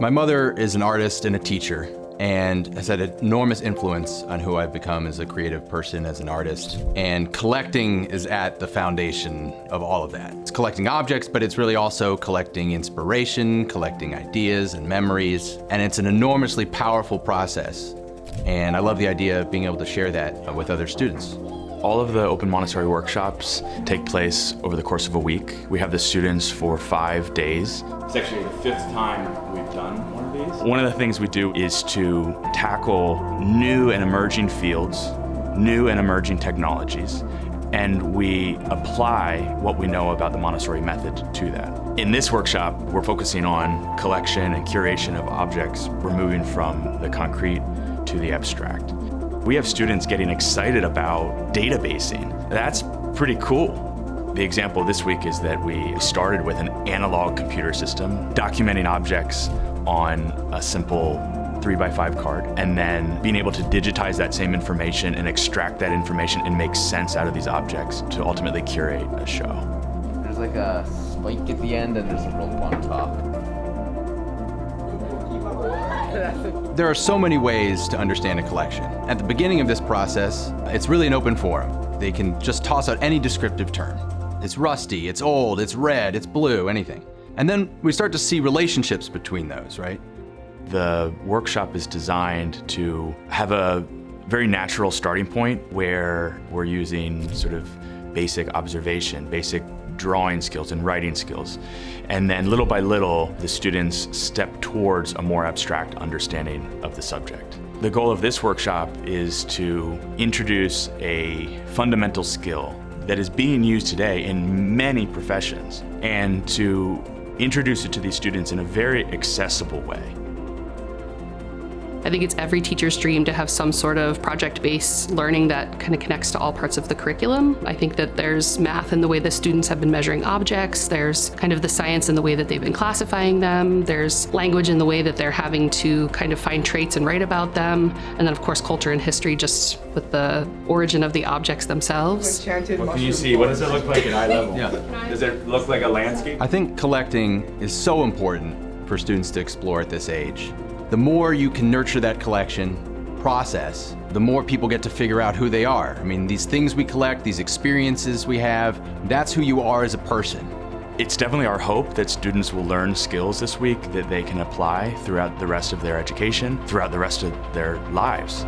My mother is an artist and a teacher, and has had an enormous influence on who I've become as a creative person, as an artist. And collecting is at the foundation of all of that. It's collecting objects, but it's really also collecting inspiration, collecting ideas and memories, and it's an enormously powerful process. And I love the idea of being able to share that with other students. All of the Open Montessori workshops take place over the course of a week. We have the students for 5 days. It's actually the 5th time we've done one of these. One of the things we do is to tackle new and emerging fields, new and emerging technologies, and we apply what we know about the Montessori method to that. In this workshop, we're focusing on collection and curation of objects. We're moving from the concrete to the abstract. We have students getting excited about databasing. That's pretty cool. The example this week is that we started with an analog computer system, documenting objects on a simple 3x5 card, and then being able to digitize that same information and extract that information and make sense out of these objects to ultimately curate a show. There's like a spike at the end and there's a rope on top. There are so many ways to understand a collection. At the beginning of this process, it's really an open forum. They can just toss out any descriptive term. It's rusty, it's old, it's red, it's blue, anything. And then we start to see relationships between those, right? The workshop is designed to have a very natural starting point where we're using sort of basic observation, basic drawing skills and writing skills. And then little by little, the students step towards a more abstract understanding of the subject. The goal of this workshop is to introduce a fundamental skill that is being used today in many professions, and to introduce it to these students in a very accessible way. I think it's every teacher's dream to have some sort of project-based learning that kind of connects to all parts of the curriculum. I think that there's math in the way the students have been measuring objects, there's kind of the science in the way that they've been classifying them, there's language in the way that they're having to kind of find traits and write about them, and then of course culture and history just with the origin of the objects themselves. What can you see? What does it look like at eye level? Yeah. Does it look like a landscape? I think collecting is so important for students to explore at this age. The more you can nurture that collection process, the more people get to figure out who they are. I mean, these things we collect, these experiences we have, that's who you are as a person. It's definitely our hope that students will learn skills this week that they can apply throughout the rest of their education, throughout the rest of their lives.